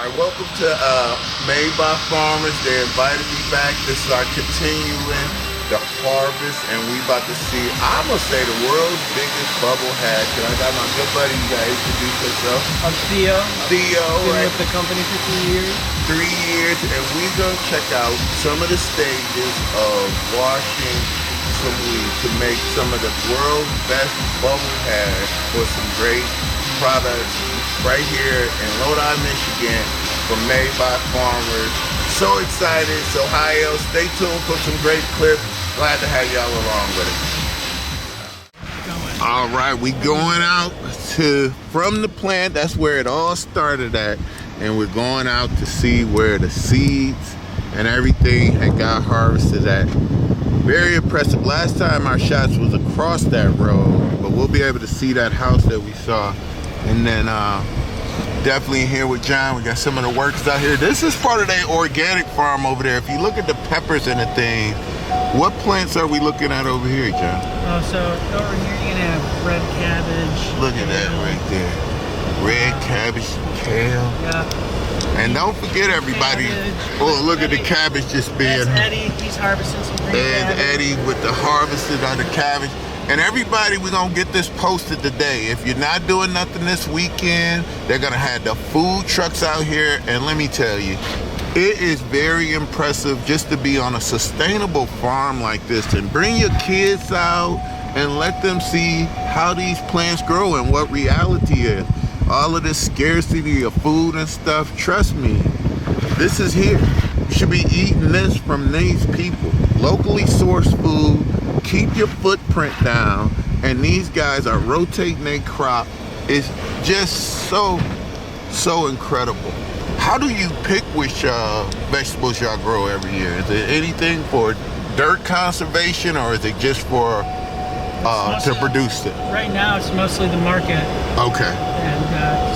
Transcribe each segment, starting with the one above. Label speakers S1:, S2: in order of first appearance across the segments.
S1: right, welcome to Made by Farmers. They invited me back. This is our continuing the harvest, and we about to see, I'm gonna say, the world's biggest bubble hatch. And I got my good buddy. You gotta introduce yourself.
S2: I'm Theo.
S1: Theo,
S2: Been
S1: right?
S2: with the company for 3 years.
S1: 3 years, and we gonna check out some of the stages of washing some weed to make some of the world's best bubble hash for some great products right here in Lodi, Michigan, from Made by Farmers. So excited. So hi, El. Stay tuned for some great clips. Glad to have y'all along with us. All right, we going out to from the plant. That's where it all started at, and we're going out to see where the seeds and everything had got harvested at. Very impressive. Last time our shots was across that road, but we'll be able to see that house that we saw. And then definitely here with John, we got some of the workers out here. This is part of their organic farm over there. If you look at the peppers and the thing, what plants are we looking at over here, John?
S2: Oh, so over here you're gonna have red cabbage.
S1: Look at that right there. Red cabbage, kale.
S2: Yeah.
S1: And don't forget, everybody.
S2: Cabbage.
S1: Oh, look at the cabbage just being.
S2: That's Eddie. He's harvesting some green cabbage.
S1: Eddie with the harvested of the cabbage. And everybody, we're gonna get this posted today. If you're not doing nothing this weekend, they're gonna have the food trucks out here. And let me tell you, it is very impressive just to be on a sustainable farm like this and bring your kids out and let them see how these plants grow and what reality is. All of this scarcity of food and stuff, trust me, this is here. You should be eating this from these people. Locally sourced food, keep your footprint down, and these guys are rotating their crop. It's just so incredible. How do you pick which vegetables y'all grow every year? Is it anything for dirt conservation, or is it just for to produce it?
S2: Right now it's mostly the market.
S1: Okay.
S2: And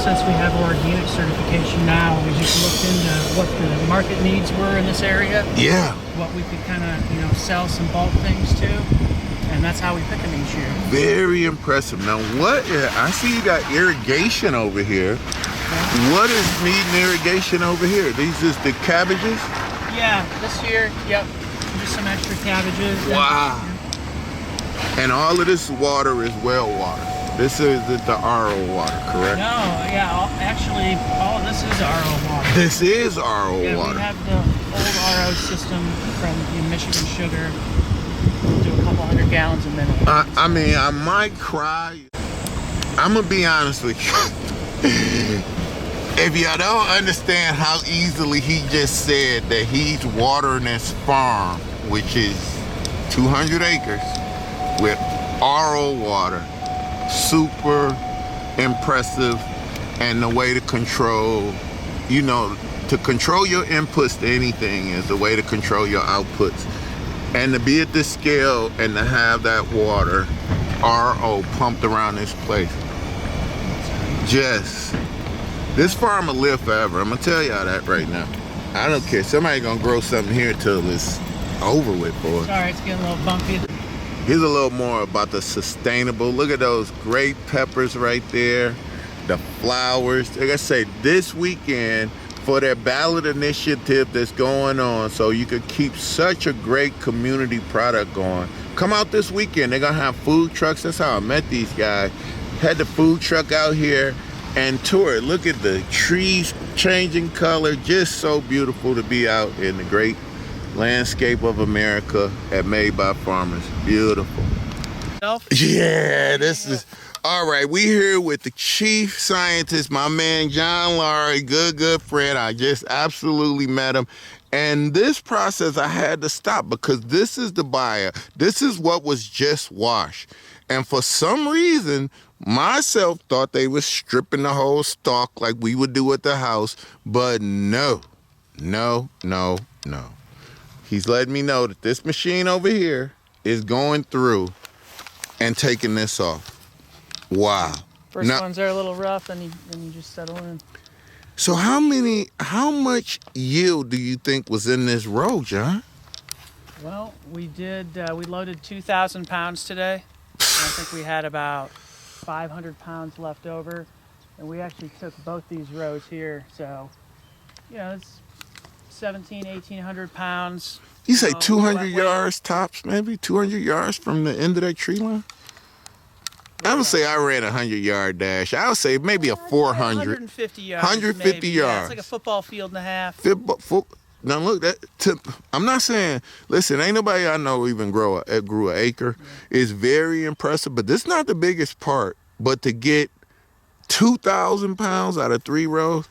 S2: since we have organic certification now, we just looked into what the market needs were in this area.
S1: Yeah.
S2: What we could kind of, sell some bulk things to. And that's how we pick them each year.
S1: Very impressive. Now, I see you got irrigation over here.
S2: Okay.
S1: What is needing irrigation over here? These is the cabbages?
S2: Yeah, this year, yep. Just some extra cabbages.
S1: Wow. And all of this water is well water. This isn't the RO water, correct?
S2: No, yeah, actually, all of this is RO water.
S1: This is RO
S2: yeah,
S1: water.
S2: We have the old RO system from the Michigan Sugar. We'll do a couple hundred gallons a minute.
S1: I mean, I might cry. I'm gonna be honest with you. If y'all don't understand how easily he just said that he's watering this farm, which is 200 acres, with RO water, super impressive. And the way to control, to control your inputs to anything is the way to control your outputs. And to be at this scale and to have that water RO pumped around this place, this farm will live forever. I'm gonna tell y'all that right now. I don't care. Somebody gonna grow something here till it's over with, boy.
S2: Sorry, it's getting a little bumpy.
S1: Here's a little more about the sustainable. Look at those great peppers right there. The flowers. Like I say, this weekend for their ballot initiative that's going on, so you could keep such a great community product going. Come out this weekend. They're gonna have food trucks. That's how I met these guys. Had the food truck out here and tour it. Look at the trees changing color. Just so beautiful to be out in the great landscape of America at Made by Farmers. Beautiful. Yeah, this is all right. We here with the chief scientist, my man John Laurie, good friend. I just absolutely met him. And this process I had to stop because this is the buyer. This is what was just washed. And for some reason, myself thought they was stripping the whole stalk like we would do at the house. But no. He's letting me know that this machine over here is going through and taking this off. Wow.
S2: First ones are a little rough, then you just settle in.
S1: So how much yield do you think was in this row, John?
S2: Well, we loaded 2,000 pounds today. And I think we had about 500 pounds left over. And we actually took both these rows here, so it's 1,800 pounds.
S1: You say 200
S2: wet weight.
S1: yards tops, maybe 200 yards from the end of that tree line. I would say I ran a 100-yard dash. I would say maybe a 400.
S2: 150 yards.
S1: 150
S2: maybe.
S1: yards.
S2: Yeah, it's like a football field and a half.
S1: Now look, I'm not saying. Listen, ain't nobody I know even grew an acre. Yeah. It's very impressive, but this is not the biggest part. But to get 2,000 pounds out of 3 rows,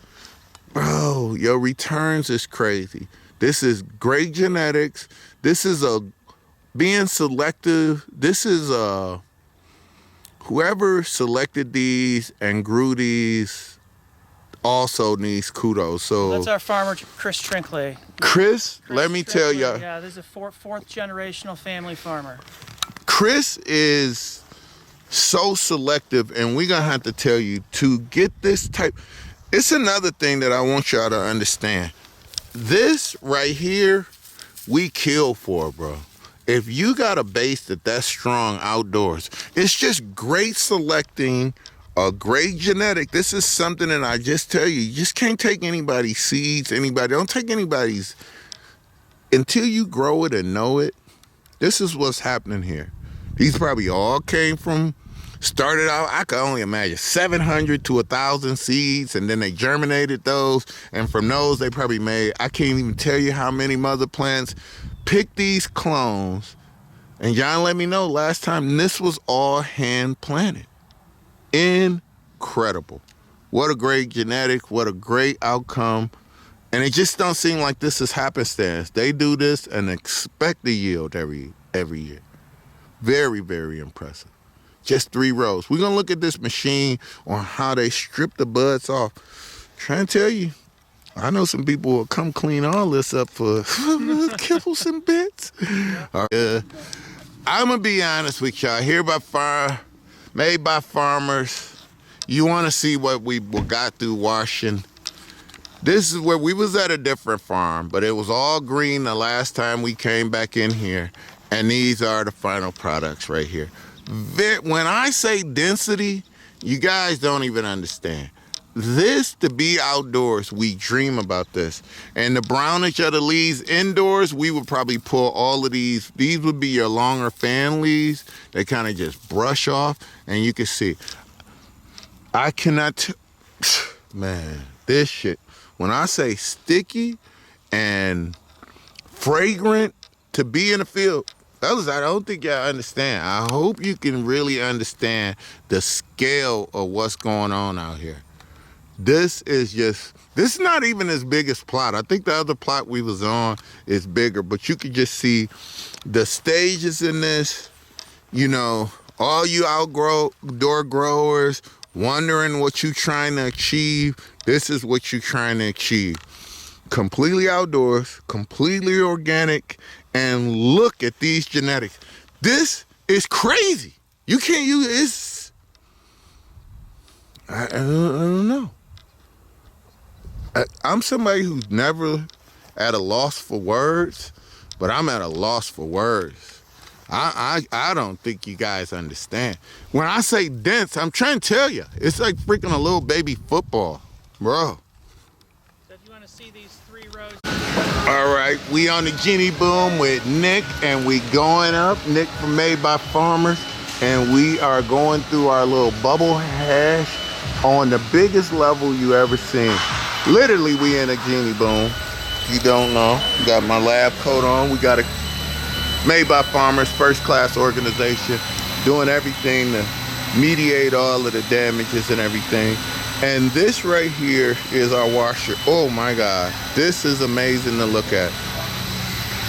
S1: bro, your returns is crazy. This is great genetics. This is being selective. This is whoever selected these and grew these also needs kudos. So
S2: that's our farmer, Chris Trinkley.
S1: Chris, let me tell you.
S2: Yeah, this is a fourth generational family farmer.
S1: Chris is so selective, and we're gonna have to tell you to get this type. It's another thing that I want y'all to understand. This right here, we kill for, bro. If you got a base that's strong outdoors, it's just great selecting, a great genetic. This is something that I just tell you just can't take anybody's seeds, don't take anybody's, until you grow it and know it. This is what's happening here. These probably all started out, I could only imagine 700 to 1,000 seeds, and then they germinated those, and from those they probably made, I can't even tell you how many mother plants. Pick these clones, and John let me know last time this was all hand planted. Incredible. What a great genetic, what a great outcome. And it just don't seem like this is happenstance. They do this and expect the yield every year. Very, very impressive. Just 3 rows. We're gonna look at this machine on how they strip the buds off. Trying to tell you, I know some people will come clean all this up for kibbles and bits. I'm gonna be honest with y'all. Here made by farmers. You want to see what we got through washing. This is where we was at a different farm, but it was all green the last time we came back in here. And these are the final products right here. When I say density, you guys don't even understand. This, to be outdoors, we dream about this. And the brownish of the leaves indoors, we would probably pull all of these. These would be your longer fan leaves. They kind of just brush off, and you can see. I cannot, man, this shit. When I say sticky and fragrant to be in the field, fellas, I don't think y'all understand. I hope you can really understand the scale of what's going on out here. This is not even as big as plot. I think the other plot we was on is bigger, but you can just see the stages in this. You know, all you outdoor growers wondering what you trying to achieve, this is what you're trying to achieve. Completely outdoors, completely organic, and look at these genetics. This is crazy. You can't use this. I don't know. I'm somebody who's never at a loss for words, but I'm at a loss for words. I don't think you guys understand. When I say dense, I'm trying to tell you, it's like freaking a little baby football, bro.
S2: So if you want to see these 3 rows.
S1: All right, we on the Genie Boom with Nick, and we going up. Nick from Made by Farmers, and we are going through our little bubble hash on the biggest level you ever seen. Literally, we in a Genie Boom. If you don't know, got my lab coat on. We got a Made by Farmers, first class organization, doing everything to mediate all of the damages and everything. And this right here is our washer. Oh my God, this is amazing to look at.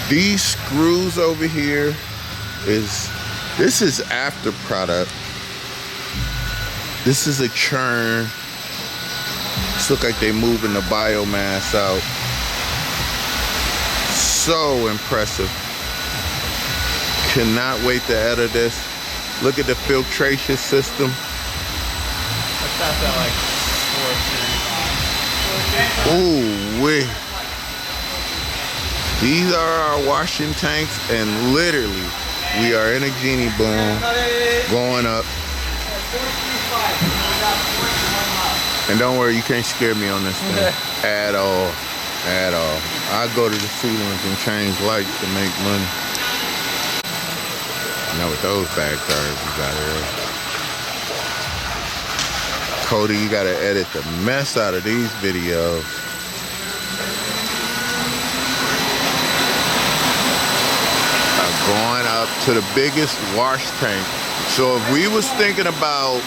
S1: These screws over here this is after product. This is a churn. This look like they moving the biomass out. So impressive. Cannot wait to edit this. Look at the filtration system.
S2: What's that like?
S1: Ooh, these are our washing tanks, and literally we are in a Genie Boom going up. And don't worry, you can't scare me on this thing at all. at all. I go to the ceilings and change lights to make money. You know what those bags are we got here. Cody, you gotta edit the mess out of these videos. Going up to the biggest wash tank. So if we was thinking about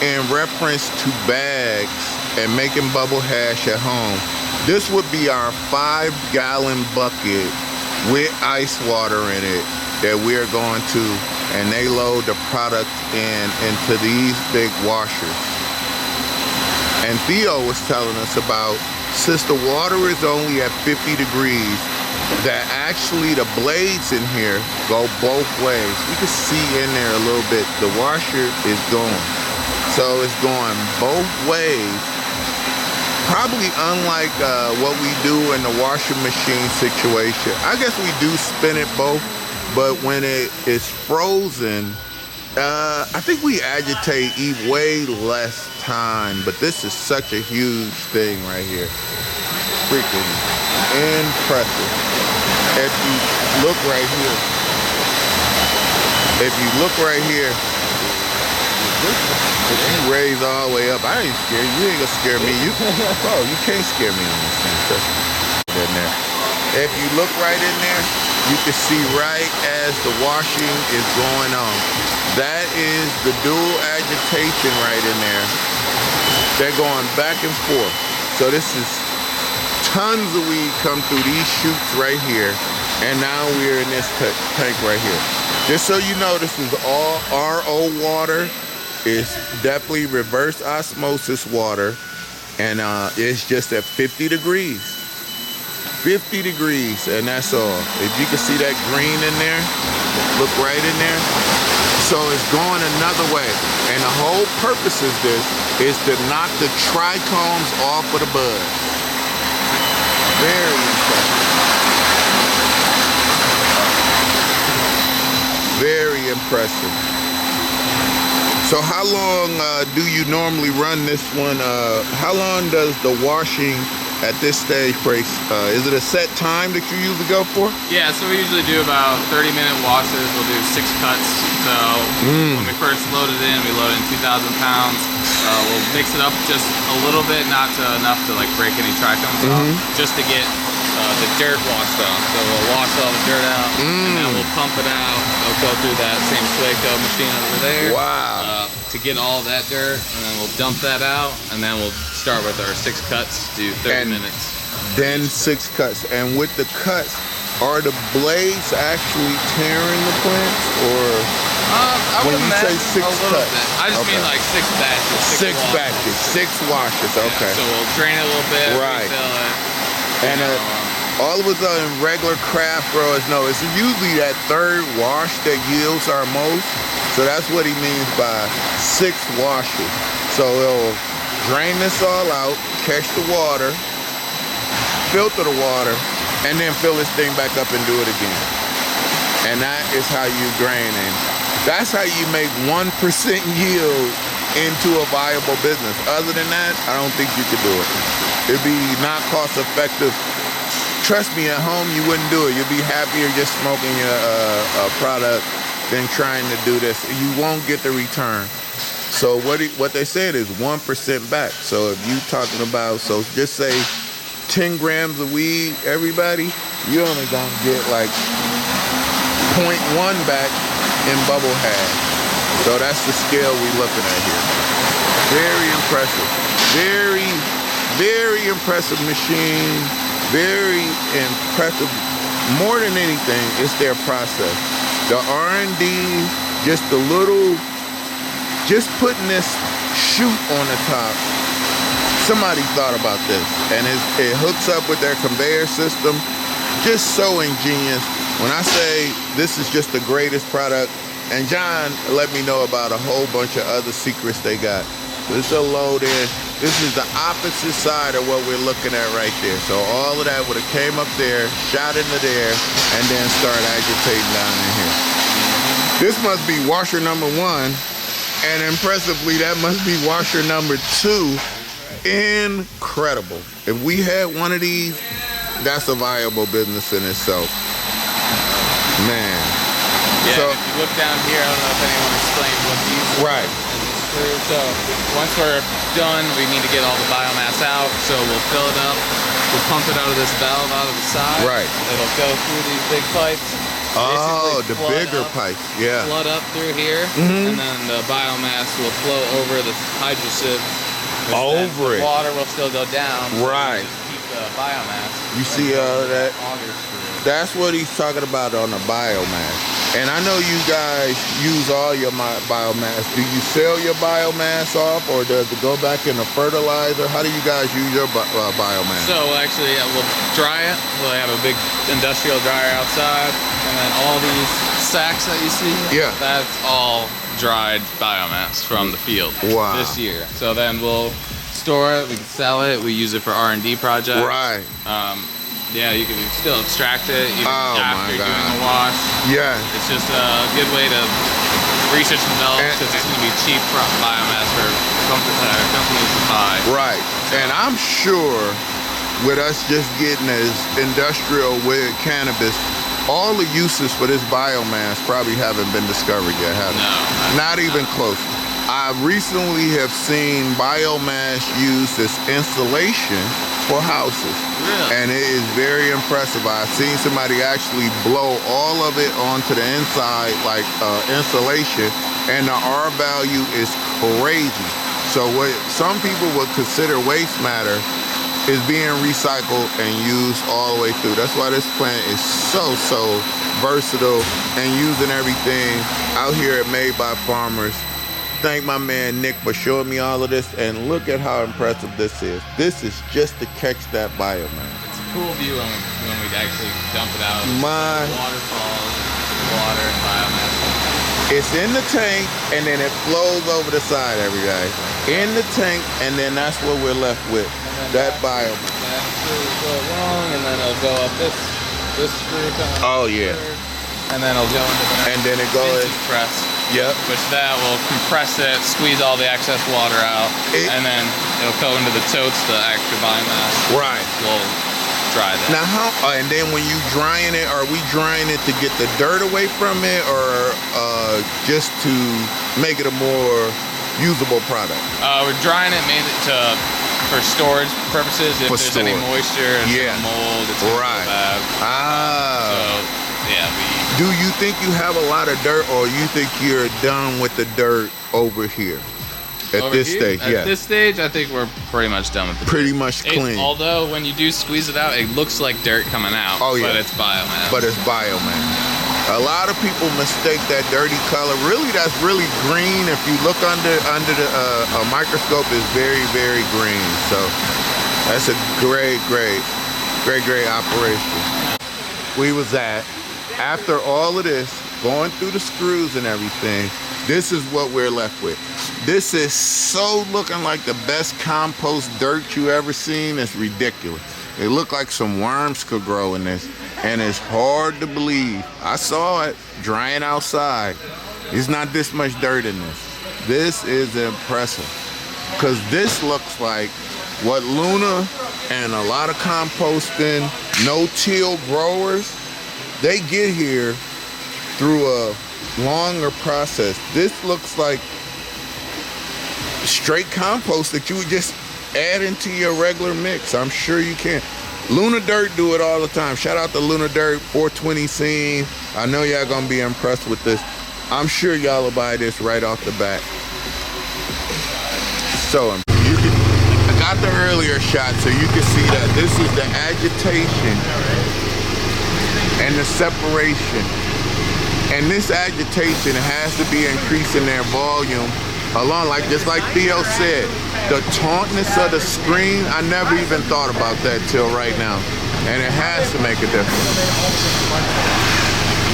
S1: in reference to bags and making bubble hash at home, this would be our 5-gallon bucket with ice water in it that we're going to, and they load the product into these big washers. And Theo was telling us about, since the water is only at 50 degrees, that actually the blades in here go both ways. You can see in there a little bit, the washer is going. So it's going both ways. Probably unlike what we do in the washing machine situation. I guess we do spin it both, but when it is frozen, I think we agitate way less time, but this is such a huge thing right here. Freaking impressive. If you look right here, if you raise all the way up, I ain't scared. You ain't gonna scare me. You can't scare me on this thing. In there. If you look right in there, you can see right as the washing is going on. That is the dual agitation right in there. They're going back and forth. So this is tons of weed come through these chutes right here, and now we're in this tank right here. Just so you know, this is all RO water. It's definitely reverse osmosis water, and it's just at 50 degrees. 50 degrees, and that's all. If you can see that green in there, look right in there. So it's going another way, and the whole purpose of this is to knock the trichomes off of the bud. Very impressive. Very impressive. So how long do you normally run this one? How long does the washing at this stage break? Is it a set time that you usually go for?
S3: Yeah, so we usually do about 30-minute washes. We'll do 6 cuts. So when we first load it in, we load it in 2,000 pounds. We'll mix it up just a little bit, not enough to like break any trichomes off, just to get the dirt washed off. So we'll wash all the dirt out, and then we'll pump it out. It'll go through that same Swaco machine over there.
S1: Wow.
S3: To get all that dirt, and then we'll dump that out, and then we'll start with our 6 cuts, do 30 minutes.
S1: Then 6 cuts. And with the cuts, are the blades actually tearing the plants, or
S3: when you say 6
S1: cuts?
S3: I just mean like 6 batches.
S1: 6 batches, 6 washes. Okay.
S3: Yeah, so we'll drain it a little bit,
S1: right.
S3: Refill it.
S1: And all of us in regular craft growers know it's usually that 3rd wash that yields our most. So that's what he means by 6 washes. So he'll drain this all out, catch the water, filter the water, and then fill this thing back up and do it again. And that is how you drain it. That's how you make 1% yield into a viable business. Other than that, I don't think you could do it. It'd be not cost effective. Trust me, at home you wouldn't do it. You'd be happier just smoking a product than trying to do this. You won't get the return. So what they said is 1% back. So if you talking about, so just say 10 grams of weed, everybody, you only gonna get like 0.1 back in bubble hash. So that's the scale we looking at here. Very impressive. Very, very impressive machine. Very impressive. More than anything, it's their process. The R&D, just a little, just putting this chute on the top. Somebody thought about this, and it hooks up with their conveyor system. Just so ingenious. When I say this is just the greatest product, and John let me know about a whole bunch of other secrets they got. This is a load in. This is the opposite side of what we're looking at right there. So all of that would have came up there, shot into there, and then started agitating down in here. This must be washer number 1, and impressively, that must be washer number 2. Incredible. If we had one of these that's a viable business in itself. Man.
S3: Yeah,
S1: So,
S3: if you look down here, I don't know if anyone explained what these are.
S1: right.
S3: And the screw. So once we're done, we need to get all the biomass out. So we'll fill it up. We'll pump it out of this valve out of the side.
S1: Right.
S3: It'll go through these big pipes.
S1: Oh, the
S3: Flood
S1: bigger
S3: up,
S1: pipes. Yeah.
S3: Flood up through here, and then the biomass will flow over the hydro sieve.
S1: Over it.
S3: The water will still go down.
S1: Right.
S3: So keep the biomass.
S1: You see that?
S3: Augers through.
S1: That's what he's talking about on the biomass. And I know you guys use all your biomass. Do you sell your biomass off, or does it go back into fertilizer? How do you guys use your biomass?
S3: So actually, we'll dry it. We'll have a big industrial dryer outside, and then all these sacks that you see,
S1: yeah,
S3: that's all dried biomass from the field.
S1: Wow.
S3: This year. So then we'll store it. We can sell it. We use it for R&D projects.
S1: Right.
S3: Yeah, you can still extract it even after doing the wash.
S1: Yeah.
S3: It's just a good way to research and develop, because it's going to be cheap biomass for companies to buy.
S1: Right. And I'm sure with us just getting as industrial with cannabis, all the uses for this biomass probably haven't been discovered yet, have they?
S3: No.
S1: Not even close. I recently have seen biomass used as insulation for houses.
S3: Really?
S1: And it is very impressive. I've seen somebody actually blow all of it onto the inside like insulation, and the R value is crazy. So what some people would consider waste matter is being recycled and used all the way through. That's why this plant is so versatile and using everything out here at Made by Farmers. Thank my man Nick for showing me all of this, and look at how impressive this is. This is just to catch that biomass.
S3: It's a cool view when we actually dump it out.
S1: My
S3: Waterfalls, water and biomass.
S1: It's in the tank, and then it flows over the side every day. In the tank, and then that's what we're left with, that biomass.
S3: That screw will go along, and then it'll go up this screw.
S1: Oh yeah.
S3: And then it'll go into the
S1: and then it goes
S3: press.
S1: Yep.
S3: Which that will compress it, squeeze all the excess water out, and then it'll go into the totes, the extra biomass.
S1: Right.
S3: We'll dry that.
S1: Now how, and then when you drying it, are we drying it to get the dirt away from it, or just to make it a more usable product?
S3: We're drying it mainly for storage purposes. If there's any moisture,
S1: yeah,
S3: mold, it's
S1: right.
S3: Bad.
S1: Ah.
S3: So, yeah,
S1: do you think you have a lot of dirt, or you think you're done with the dirt over here? At this stage, yeah.
S3: At this stage, I think we're pretty much done with the dirt.
S1: Pretty much clean.
S3: Although when you do squeeze it out, it looks like dirt coming out.
S1: Oh yeah.
S3: But it's biomass.
S1: But it's biomass. A lot of people mistake that dirty color. Really, that's really green. If you look under the a microscope, it's very green. So that's a great operation. We was at. After all of this, going through the screws and everything, this is what we're left with. This is so looking like the best compost dirt you ever seen. It's ridiculous. It looked like some worms could grow in this, and it's hard to believe. I saw it drying outside. There's not this much dirt in this. This is impressive, because this looks like what Luna and a lot of composting, no-till growers, they get here through a longer process. This looks like straight compost that you would just add into your regular mix. I'm sure you can. Luna Dirt do it all the time. Shout out to Luna Dirt, 420 scene. I know y'all gonna be impressed with this. I'm sure y'all will buy this right off the bat. So I got the earlier shot so you can see that this is the agitation and the separation. And this agitation has to be increasing their volume along, just like Theo said, the tautness of the screen. I never even thought about that till right now. And it has to make a difference.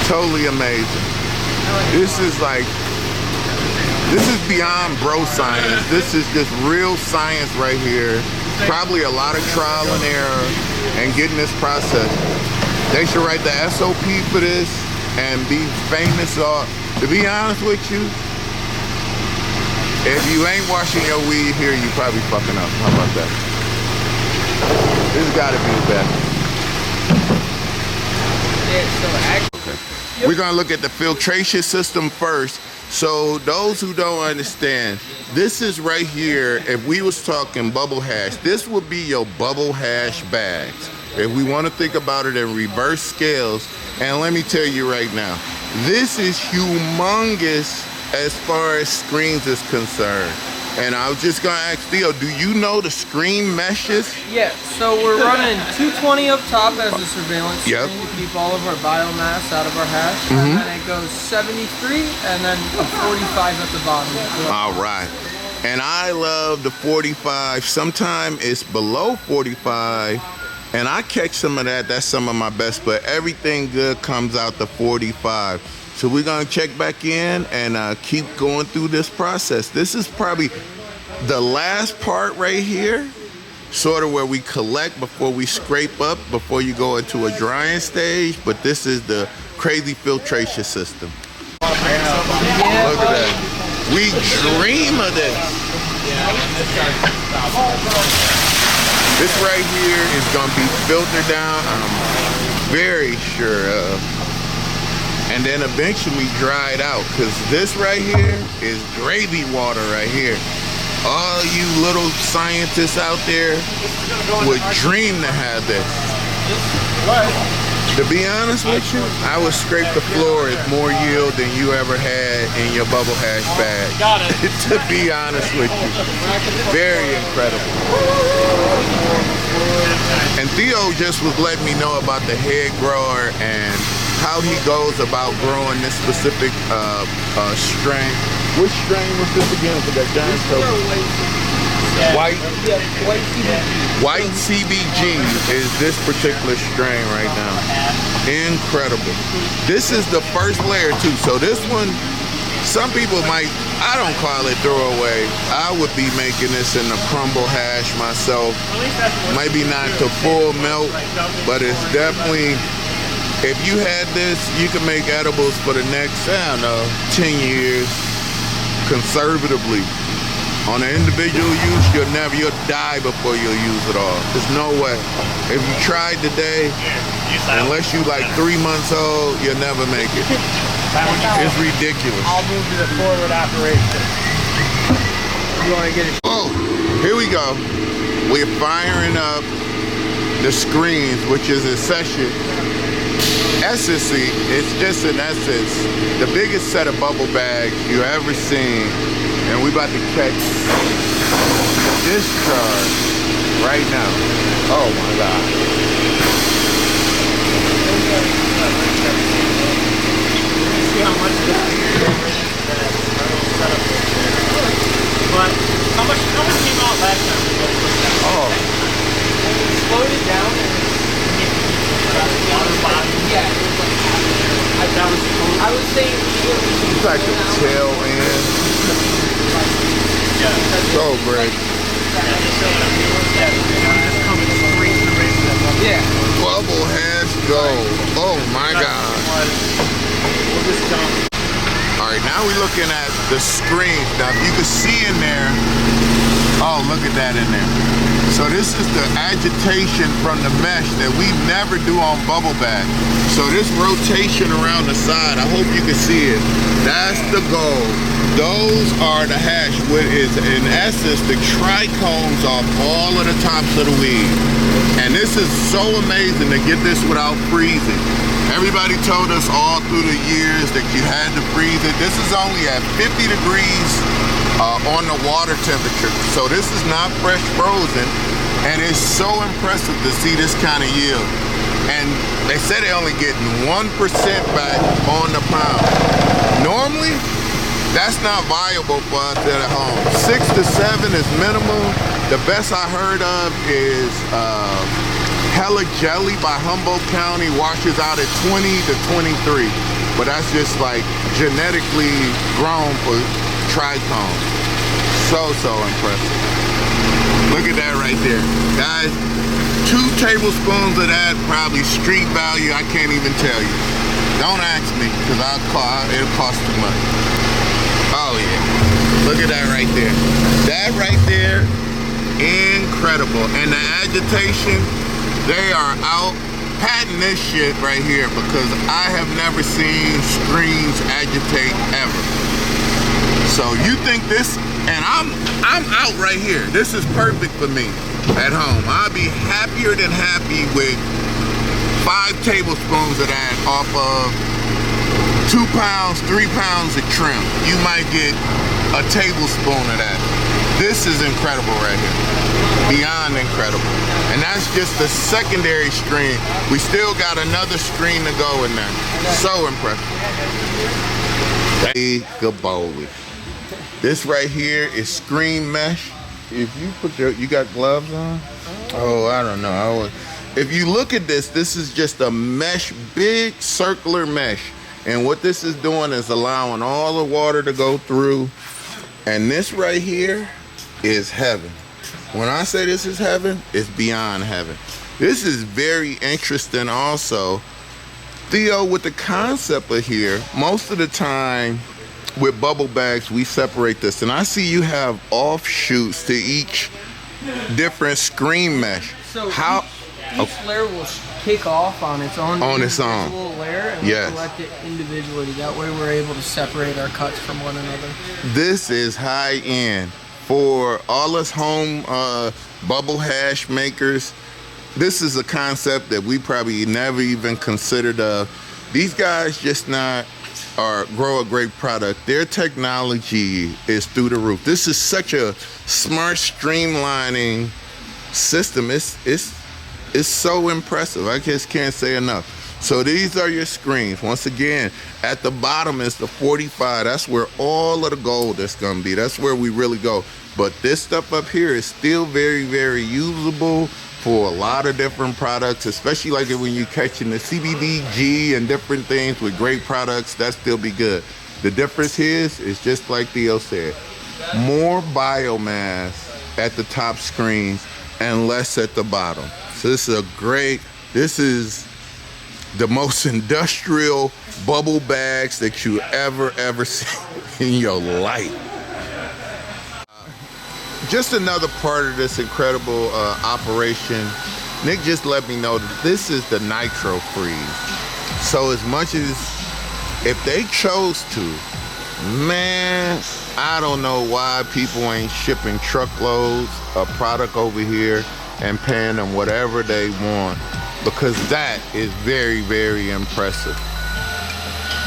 S1: Totally amazing. This is beyond bro science. This is just real science right here. Probably a lot of trial and error and getting this process. They should write the SOP for this and be famous. To be honest with you, if you ain't washing your weed here, you probably fucking up. How about that? This has got to be the best. We're gonna look at the filtration system first. So those who don't understand, this is right here. If we was talking bubble hash, this would be your bubble hash bags. If we want to think about it in reverse scales, and let me tell you right now, this is humongous as far as screens is concerned. And I was just gonna ask Theo, do you know the screen meshes?
S4: Yeah, so we're running 220 up top as the surveillance
S1: Yep.
S4: screen to keep all of our biomass out of our hash. And then it goes 73 and then a 45 at the bottom.
S1: All right. And I love the 45. Sometimes it's below 45. And I catch some of that. That's some of my best. But everything good comes out to 45. So we're going to check back in and keep going through this process. This is probably the last part right here, sort of where we collect before we scrape up, before you go into a drying stage. But this is the crazy filtration system. Look at that. We dream of this. This right here is going to be filtered down, I'm very sure of. And then eventually dried out, because this right here is gravy water right here. All you little scientists out there would dream to have this. To be honest with you, I would scrape the floor as more yield than you ever had in your bubble hash bag.
S2: Got it.
S1: To be honest with you. Very incredible. And Theo just was letting me know about the head grower and how he goes about growing this specific strain. Which strain was this again for that giant White CBG is this particular strain right now. Incredible. This is the first layer too. So this one, some people might, I don't call it throwaway. I would be making this in the crumble hash myself. Maybe not to full melt, but it's definitely, if you had this, you can make edibles for the next, I don't know, 10 years conservatively. On an individual use, you'll die before you'll use it all. There's no way. If you tried today, unless you like 3 months old, you'll never make it. It's ridiculous.
S4: I'll move to the forward operation. You want to get it?
S1: Oh, here we go. We're firing up the screens, which is essentially, it's just in essence, the biggest set of bubble bags you ever seen. And we about to catch discharge right now. Oh my God.
S2: See how much this but how much came out last time?
S1: Oh.
S4: Slowed it down and yeah. I was saying
S1: It's like the tail end. So great.
S4: yeah.
S1: Bubble has gold. Oh my God. All right, now we're looking at the screen. Now you can see in there, oh, look at that in there. So this is the agitation from the mesh that we never do on bubble bag. So this rotation around the side, I hope you can see it. That's the gold. Those are the hash, which is in essence the trichomes off all of the tops of the weed. And this is so amazing to get this without freezing. Everybody told us all through the years that you had to freeze it. This is only at 50 degrees on the water temperature. So this is not fresh frozen. And it's so impressive to see this kind of yield. And they said they're only getting 1% back on the pound. Normally, that's not viable for us at home. 6 to 7 is minimum. The best I heard of is Hella Jelly by Humboldt County washes out at 20 to 23. But that's just like genetically grown for trichomes. So impressive. Look at that right there. Guys, 2 tablespoons of that, probably street value, I can't even tell you. Don't ask me, because it'll cost too much. Oh yeah, look at that right there. That right there, incredible. And the agitation, they are out patent this shit right here because I have never seen screens agitate ever. So you think this, and I'm out right here. This is perfect for me at home. I'll be happier than happy with 5 tablespoons of that off of 2 pounds, 3 pounds of trim. You might get a tablespoon of that. This is incredible right here. Beyond incredible. And that's just the secondary screen. We still got another screen to go in there. So impressive. Golly. This right here is screen mesh. If you put you got gloves on? Oh, I don't know. If you look at this, this is just a mesh, big circular mesh. And what this is doing is allowing all the water to go through. And this right here is heaven. When I say this is heaven, it's beyond heaven. This is very interesting also. Theo, with the concept of here, most of the time with bubble bags, we separate this. And I see you have offshoots to each different screen mesh.
S4: So each layer will kick off on its own individual layer, and we collect it individually. That way we're able to separate our cuts from one another.
S1: This is high end. For all us home bubble hash makers, this is a concept that we probably never even considered of. These guys just grow a great product. Their technology is through the roof. This is such a smart streamlining system. It's so impressive. I just can't say enough. So these are your screens. Once again, at the bottom is the 45. That's where all of the gold is gonna be. That's where we really go. But this stuff up here is still very, very usable for a lot of different products, especially like when you're catching the CBDG and different things with great products, that still be good. The difference here is just like Theo said, more biomass at the top screens and less at the bottom. So this is the most industrial bubble bags that you ever see in your life. Just another part of this incredible operation. Nick just let me know that this is the nitro freeze. So as much as if they chose to, man, I don't know why people ain't shipping truckloads of product over here and paying them whatever they want, because that is very, very impressive.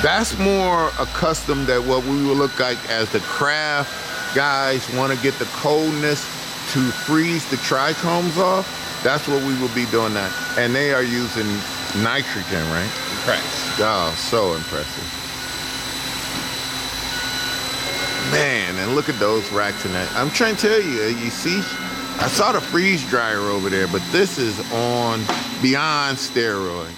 S1: That's more accustomed to what we would look like as the craft guys want to get the coldness to freeze the trichomes off. That's what we will be doing that. And they are using nitrogen, right?
S3: Correct.
S1: Oh, so impressive. Man, and look at those racks in that. I'm trying to tell you, you see, I saw the freeze dryer over there, but this is on beyond steroid.